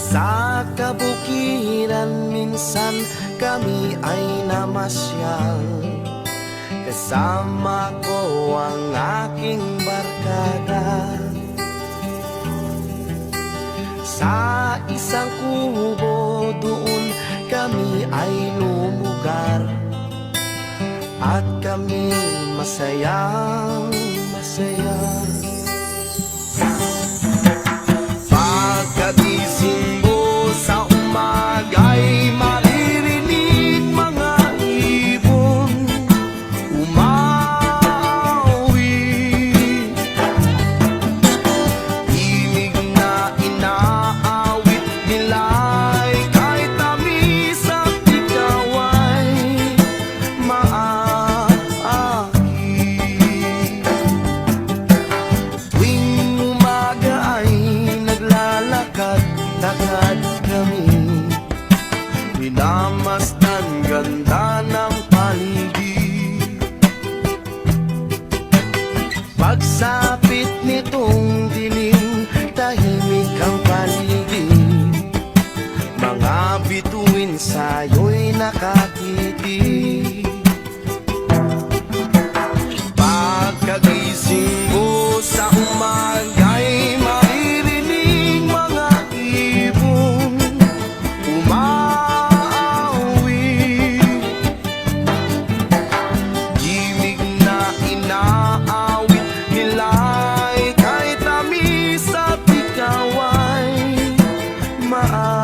Sa kabukiran minsan kami ay namasyal, kasama ko ang aking barkada. Sa isang kubo doon kami ay lumugar, at kami masayang masaya. Pagkagising mo sa umaga'y maririnig mga ibon umawi, himig na inaawit nila'y kahit tamis at ikaw ay maagi. Tuwing umaga ay naglalakad-lakad kami, minamasdan ganda ng paligid. Pagsapit nitong dilim, tahimik ang paligid, mga bituin sa'yo'y nakatitig. Pagkagising mo sa umaga'y maririnig mga ibon umawi, himig na inaawit nila'y kahit tamis at ikaw ay maagi.